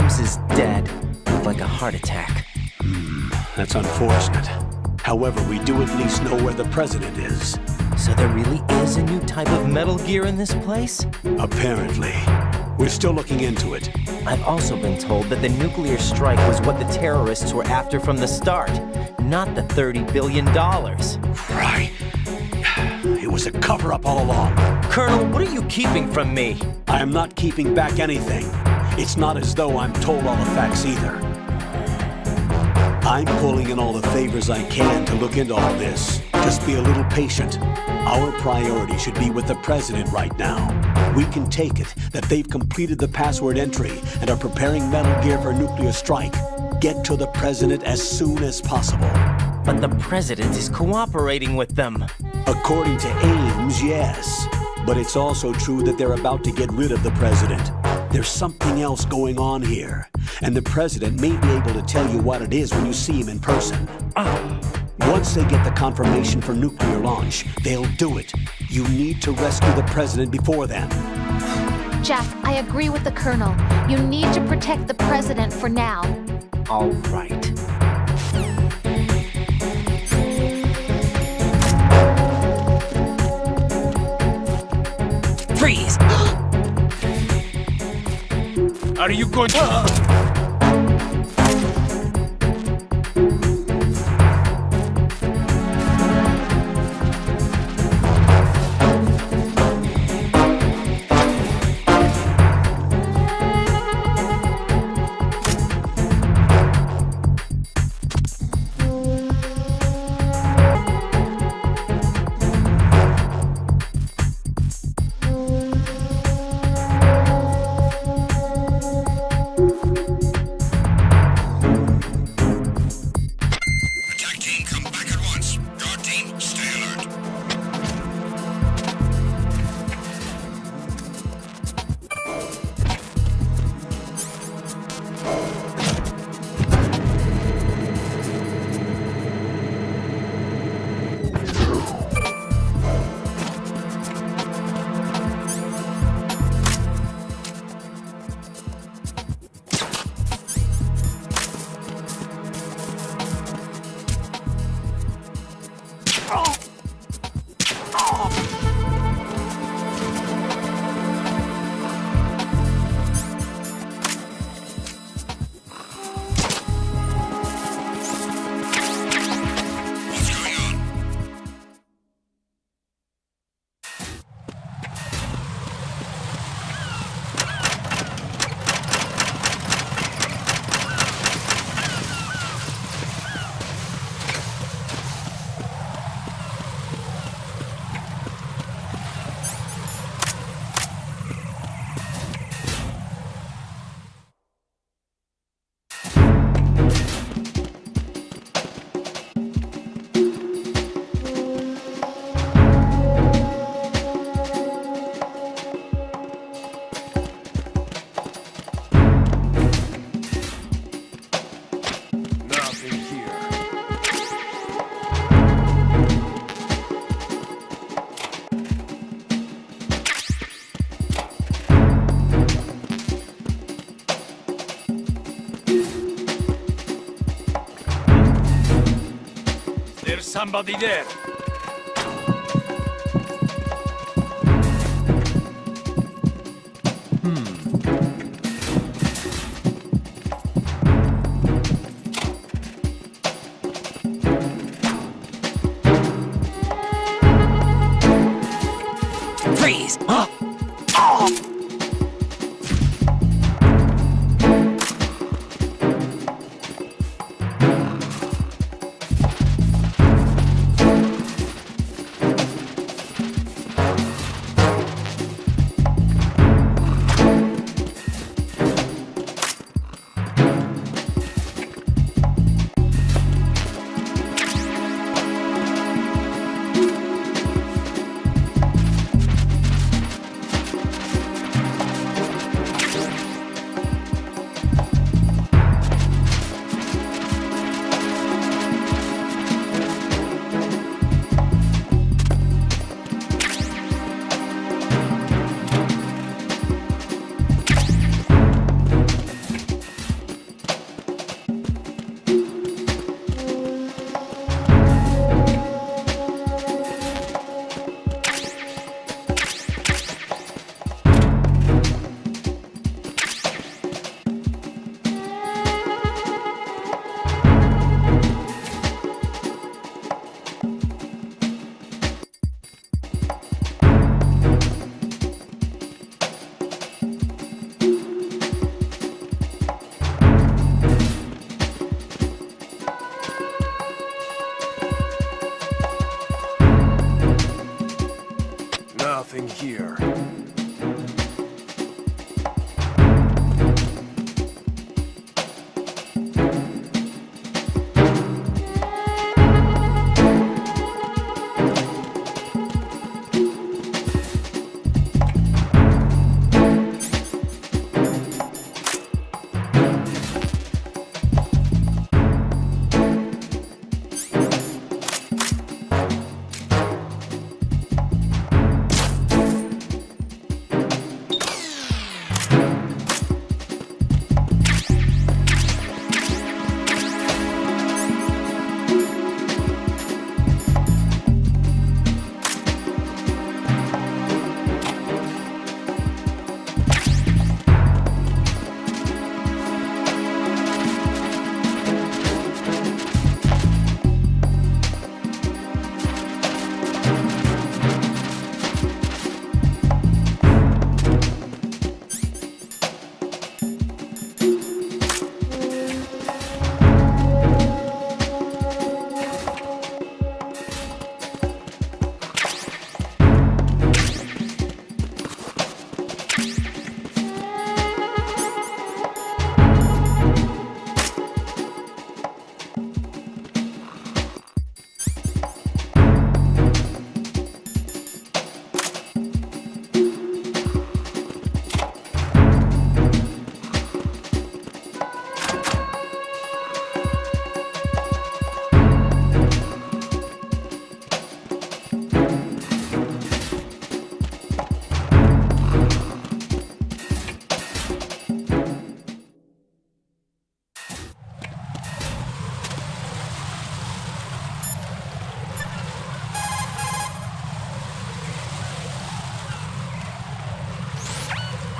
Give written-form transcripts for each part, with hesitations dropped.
Holmes is dead, like a heart attack. That's unfortunate. However, we do at least know where the president is. So there really is a new type of Metal Gear in this place? Apparently. We're still looking into it. I've also been told that the nuclear strike was what the terrorists were after from the start, not the $30 billion. Right. It was a cover-up all along. Colonel, what are you keeping from me? I am not keeping back anything. It's not as though I'm told all the facts either. I'm pulling in all the favors I can to look into all this. Just be a little patient. Our priority should be with the president right now. We can take it that they've completed the password entry and are preparing Metal Gear for nuclear strike. Get to the president as soon as possible. But the president is cooperating with them. According to Ames, yes. But it's also true that they're about to get rid of the president. There's something else going on here. And the president may be able to tell you what it is when you see him in person. Once they get the confirmation for nuclear launch, they'll do it. You need to rescue the president before then. Jeff, I agree with the Colonel. You need to protect the president for now. All right. Freeze! Are you going somebody there? Freeze! Huh?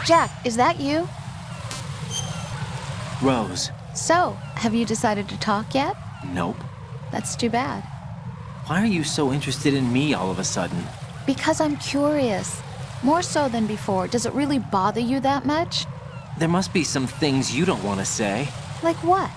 Jack, is that you? Rose. So, have you decided to talk yet? Nope. That's too bad. Why are you so interested in me all of a sudden? Because I'm curious. More so than before. Does it really bother you that much? There must be some things you don't want to say. Like what?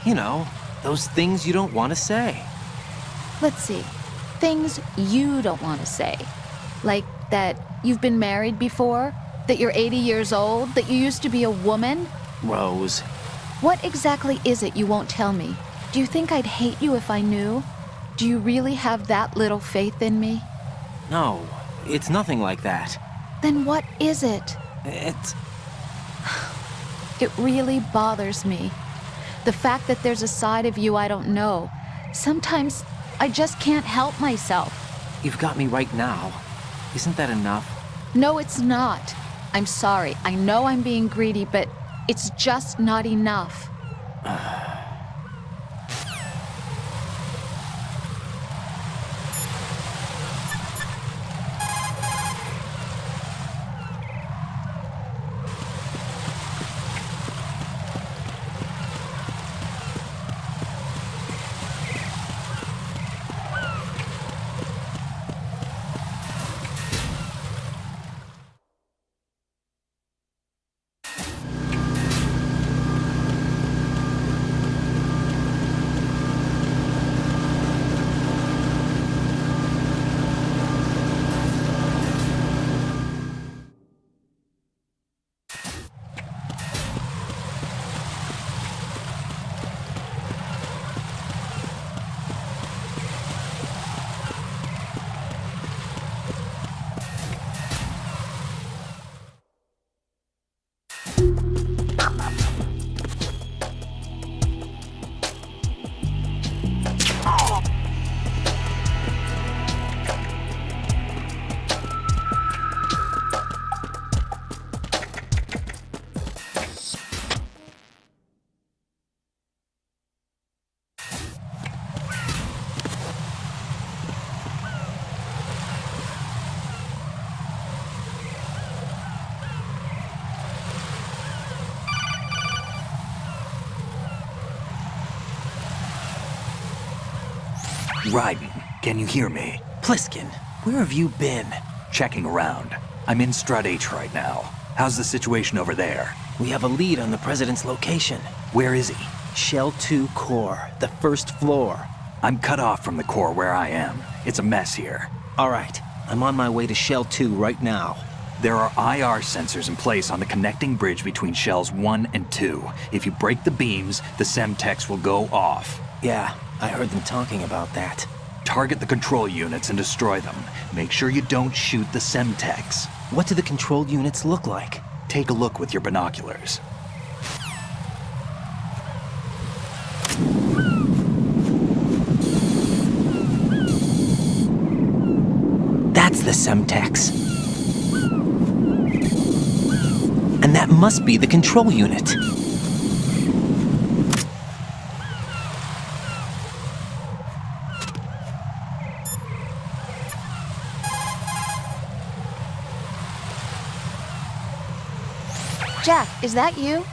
You know, those things you don't want to say. Let's see. Things you don't want to say. Like that you've been married before? That you're 80 years old? That you used to be a woman? Rose. What exactly is it you won't tell me? Do you think I'd hate you if I knew? Do you really have that little faith in me? No, it's nothing like that. Then what is it? It's... It really bothers me. The fact that there's a side of you I don't know. Sometimes I just can't help myself. You've got me right now. Isn't that enough? No, it's not. I'm sorry. I know I'm being greedy, but it's just not enough. Raiden, can you hear me? Pliskin, where have you been? Checking around. I'm in Strut H right now. How's the situation over there? We have a lead on the president's location. Where is he? Shell 2 core, the first floor. I'm cut off from the core where I am. It's a mess here. All right, I'm on my way to Shell 2 right now. There are IR sensors in place on the connecting bridge between Shells 1 and 2. If you break the beams, the Semtex will go off. Yeah, I heard them talking about that. Target the control units and destroy them. Make sure you don't shoot the Semtex. What do the controlled units look like? Take a look with your binoculars. That's the Semtex. And that must be the control unit. Jack, is that you?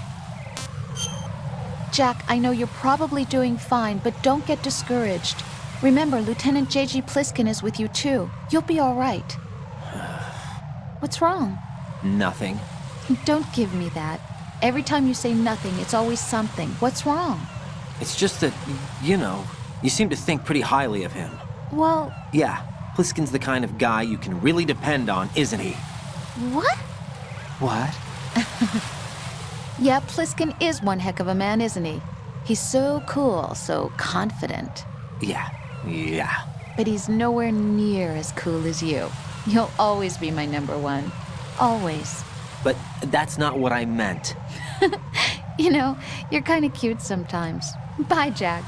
Jack, I know you're probably doing fine, but don't get discouraged. Remember, Lieutenant J.G. Pliskin is with you too. You'll be all right. What's wrong? Nothing. Don't give me that. Every time you say nothing, it's always something. What's wrong? It's just that, you know, you seem to think pretty highly of him. Well, Yeah, Pliskin's the kind of guy you can really depend on, isn't he? what? What? Yeah, Pliskin is one heck of a man, isn't he? He's so cool, so confident. Yeah. But he's nowhere near as cool as you. You'll always be my number one. Always. But that's not what I meant. You know, you're kind of cute sometimes. Bye, Jack.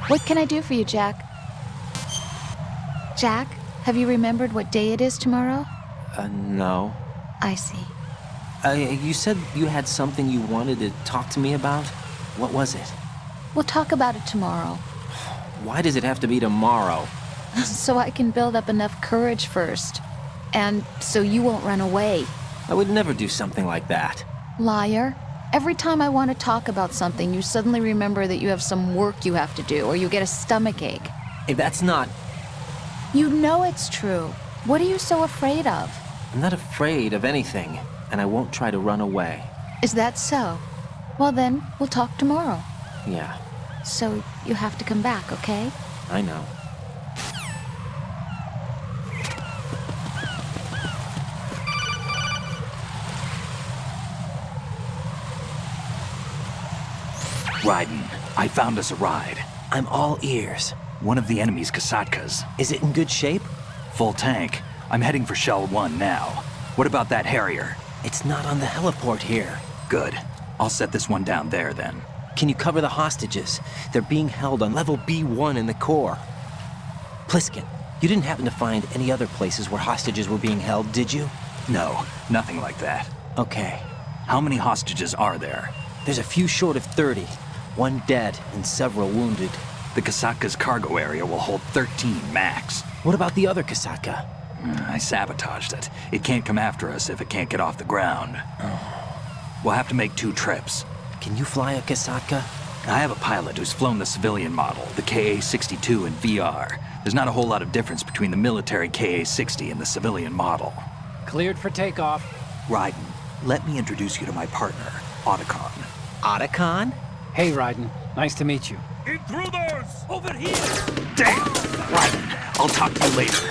What can I do for you, Jack? Jack, have you remembered what day it is tomorrow? No. I see. You said you had something you wanted to talk to me about? What was it? We'll talk about it tomorrow. Why does it have to be tomorrow? So I can build up enough courage first. And so you won't run away. I would never do something like that. Liar. Every time I want to talk about something, you suddenly remember that you have some work you have to do, or you get a stomachache. Hey, that's not... You know it's true. What are you so afraid of? I'm not afraid of anything, and I won't try to run away. Is that so? Well then, we'll talk tomorrow. Yeah, So you have to come back, okay? I know. Raiden, I found us a ride. I'm all ears. One of the enemy's Kasatkas. Is it in good shape? Full tank. I'm heading for Shell 1 now. What about that Harrier? It's not on the heliport here. Good. I'll set this one down there then. Can you cover the hostages? They're being held on level B1 in the core. Pliskin, you didn't happen to find any other places where hostages were being held, did you? No, nothing like that. Okay. How many hostages are there? There's a few short of 30. One dead and several wounded. The Kasatka's cargo area will hold 13 max. What about the other Kasatka? I sabotaged it. It can't come after us if it can't get off the ground. We'll have to make 2 trips. Can you fly a Kasatka? I have a pilot who's flown the civilian model, the KA-62 in VR. There's not a whole lot of difference between the military KA-60 and the civilian model. Cleared for takeoff. Raiden, let me introduce you to my partner, Otacon. Otacon? Hey, Raiden. Nice to meet you. Intruders! Over here! Damn! Raiden, I'll talk to you later.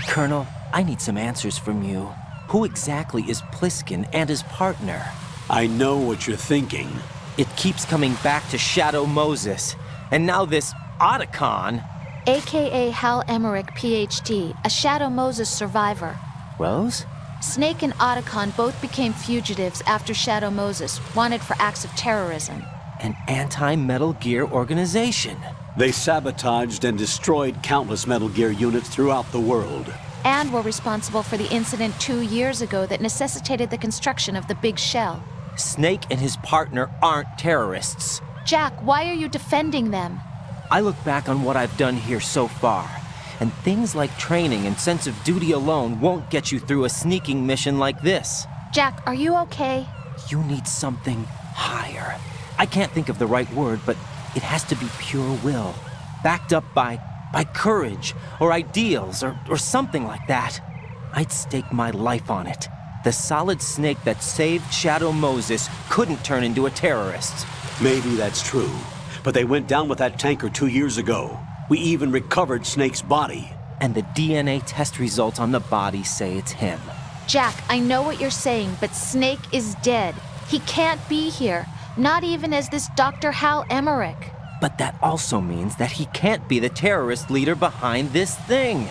Colonel, I need some answers from you. Who exactly is Pliskin and his partner? I know what you're thinking. It keeps coming back to Shadow Moses. And now this Otacon. AKA Hal Emmerich, PhD, a Shadow Moses survivor. Rose? Snake and Otacon both became fugitives after Shadow Moses, wanted for acts of terrorism. An anti-Metal Gear organization. They sabotaged and destroyed countless Metal Gear units throughout the world. And were responsible for the incident 2 years ago that necessitated the construction of the Big Shell. Snake and his partner aren't terrorists. Jack, why are you defending them? I look back on what I've done here so far, and things like training and sense of duty alone won't get you through a sneaking mission like this. Jack, are you okay? You need something higher. I can't think of the right word, but it has to be pure will, backed up by courage or ideals or something like that. I'd stake my life on it. The solid snake that saved Shadow Moses couldn't turn into a terrorist. Maybe that's true, but they went down with that tanker 2 years ago. We even recovered Snake's body. And the DNA test results on the body say it's him. Jack, I know what you're saying, but Snake is dead. He can't be here, not even as this Dr. Hal Emmerich. But that also means that he can't be the terrorist leader behind this thing.